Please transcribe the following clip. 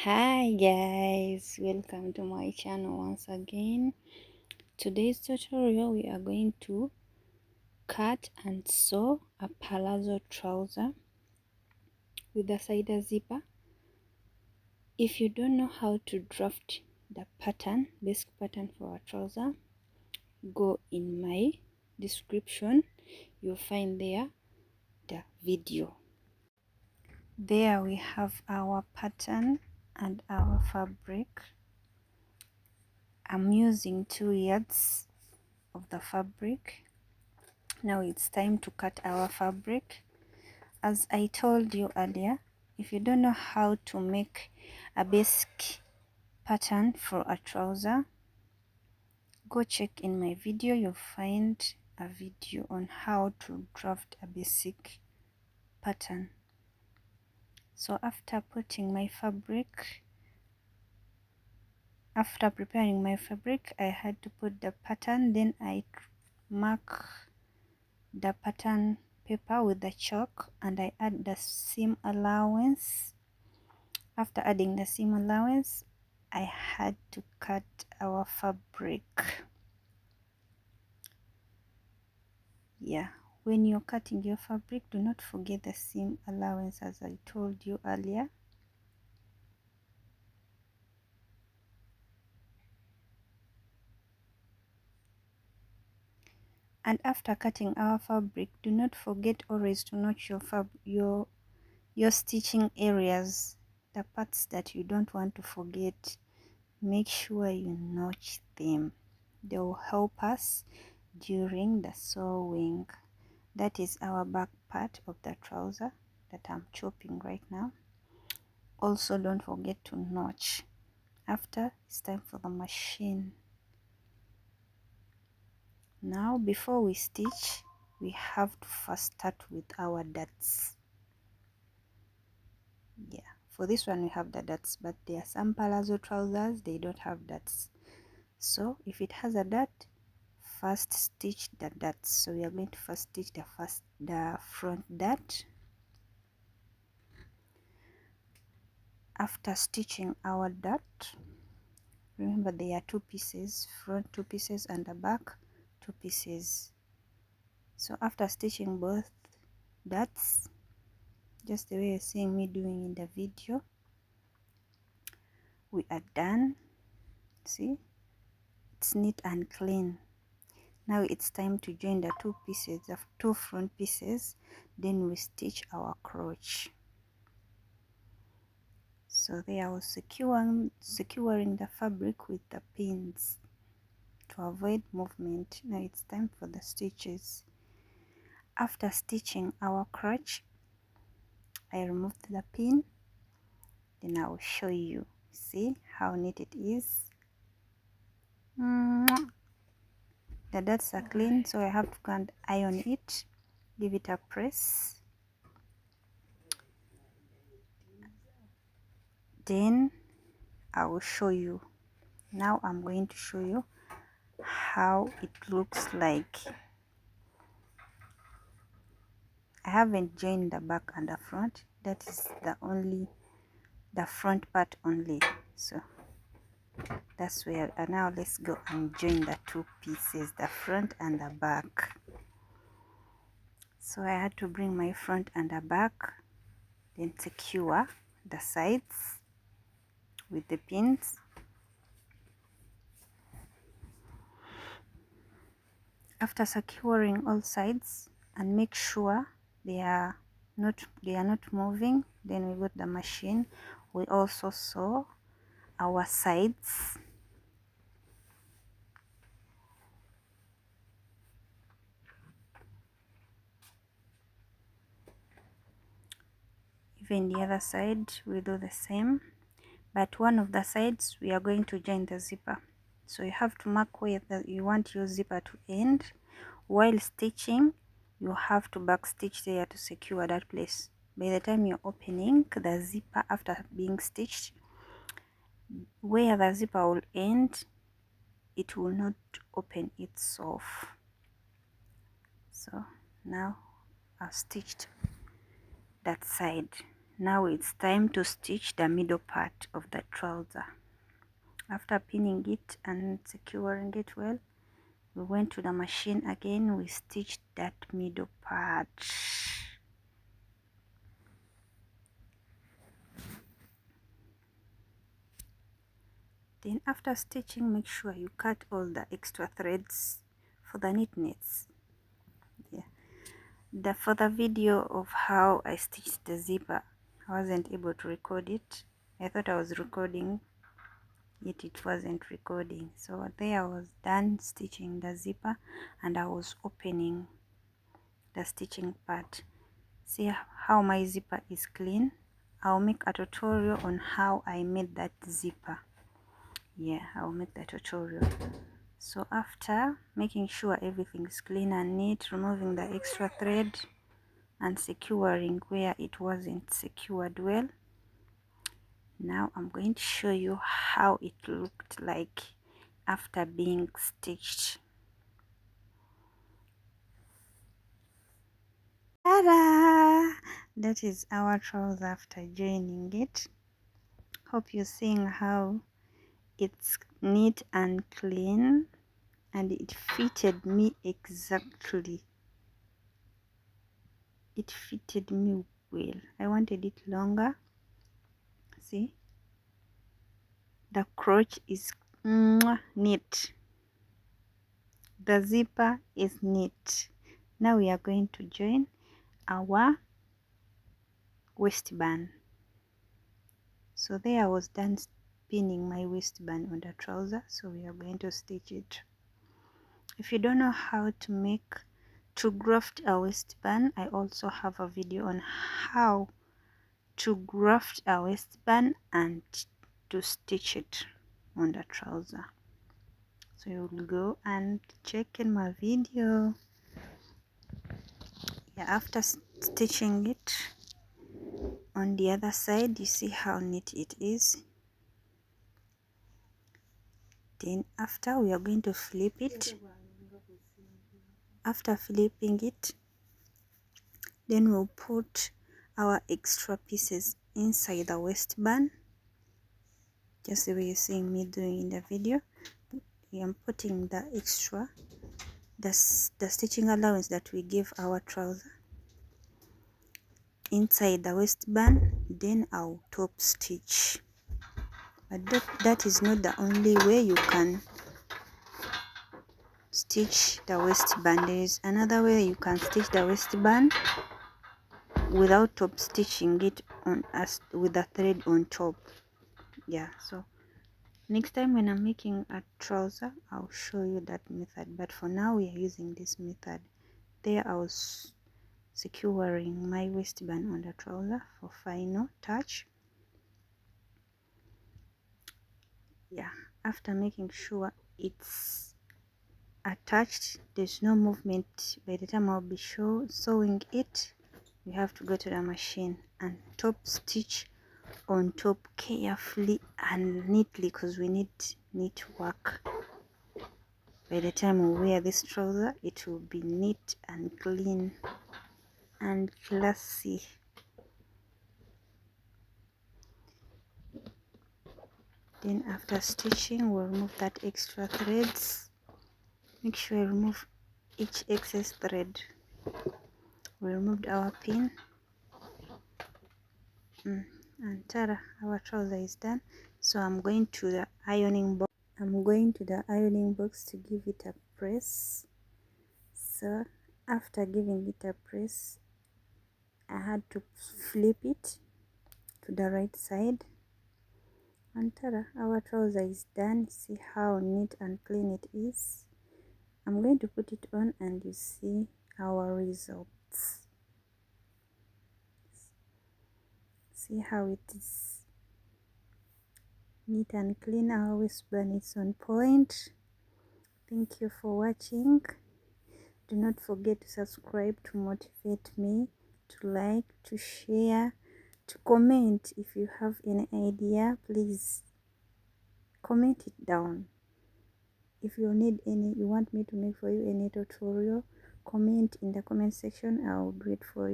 Hi guys, welcome to my channel once again. Today's tutorial we are going to cut and sew a palazzo trouser with a side zipper. If you don't know how to draft the pattern, basic pattern for a trouser, go in my description. You'll find there the video. There we have our pattern and our fabric. I'm using 2 yards of the fabric. Now it's time to cut our fabric. As I told you earlier, if you don't know how to make a basic pattern for a trouser, go check in my video. You'll find a video on how to draft a basic pattern. So after preparing my fabric, I had to put the pattern. Then I mark the pattern paper with the chalk and I add the seam allowance. After adding the seam allowance, I had to cut our fabric. Yeah, when you're cutting your fabric, do not forget the seam allowance as I told you earlier. And after cutting our fabric, do not forget always to notch your stitching areas, the parts that you don't want to forget. Make sure you notch them. They will help us during the sewing. That is our back part of the trouser that I'm chopping right now. Also don't forget to notch. After, it's time for the machine. Now before we stitch, we have to first start with our darts. Yeah, for this one we have the darts, but there are some palazzo trousers they don't have darts. So if it has a dart, first stitch the darts. So we are going to first stitch the front dart. After stitching our dart, remember there are 2 pieces, front 2 pieces and the back 2 pieces. So after stitching both darts, just the way you're seeing me doing in the video, we are done. See, it's neat and clean. Now it's time to join the 2 pieces, the 2 front pieces, then we stitch our crotch. So there I was securing the fabric with the pins to avoid movement. Now it's time for the stitches. After stitching our crotch, I removed the pin. Then I will show you. See how neat it is. The darts are clean, so I have to go and iron it. Give it a press. Then I will show you. Now I'm going to show you how it looks like. I haven't joined the back and the front. That is the front part only. So that's where, and now let's go and join the 2 pieces, the front and the back. So I had to bring my front and the back, then secure the sides with the pins. After securing all sides and make sure they are not moving, then we got the machine. We also sew our sides. Even the other side we do the same, but one of the sides we are going to join the zipper. So you have to mark where you want your zipper to end. While stitching, you have to back stitch there to secure that place. By the time you're opening the zipper after being stitched, where the zipper will end, it will not open itself. So now I've stitched that side. Now it's time to stitch the middle part of the trouser. After pinning it and securing it well, we went to the machine again. We stitched that middle part. Then after stitching, make sure you cut all the extra threads for the knits. Yeah, for the video of how I stitched the zipper, I wasn't able to record it. I thought I was recording, yet it wasn't recording. So there I was done stitching the zipper, and I was opening the stitching part. See how my zipper is clean. I'll make a tutorial on how I made that zipper. Yeah, I'll make the tutorial. So after making sure everything is clean and neat, removing the extra thread and securing where it wasn't secured well, now I'm going to show you how it looked like after being stitched. Ta-da! That is our trouser after joining it. Hope you're seeing how it's neat and clean, and it fitted me exactly. It fitted me well. I wanted it longer. See, the crotch is neat, the zipper is neat. Now we are going to join our waistband. So there I was done pinning my waistband on the trouser, so we are going to stitch it. If you don't know how to graft a waistband, I also have a video on how to graft a waistband and to stitch it on the trouser. So you'll go and check in my video. Yeah, after stitching it on the other side, you see how neat it is. Then after, we are going to flip it. After flipping it, then we'll put our extra pieces inside the waistband, just the way you're seeing me doing in the video. I'm putting the extra, the stitching allowance that we give our trouser inside the waistband. Then I'll top stitch. But that is not the only way you can stitch the waistband. There is another way you can stitch the waistband without top stitching it on with the thread on top. Yeah, so next time when I'm making a trouser, I'll show you that method, but for now we are using this method. There I was securing my waistband on the trouser for final touch. Yeah, after making sure it's attached, there's no movement. By the time I'll be sewing it, you have to go to the machine and top stitch on top carefully and neatly, because we need neat work. By the time we wear this trouser, it will be neat and clean and classy. Then after stitching, we'll remove that extra threads. Make sure you remove each excess thread. We removed our pin, and tada, our trouser is done. So I'm going to the ironing box. To give it a press. So after giving it a press, I had to flip it to the right side, and tada, our trouser is done. See how neat and clean it is. I'm going to put it on and you see our results. See how it is neat and clean. Our waistband is on point. Thank you for watching. Do not forget to subscribe to motivate me, to like, to share, to comment. If you have any idea, please comment it down. If you want me to make for you any tutorial, comment in the comment section. I'll do it for you.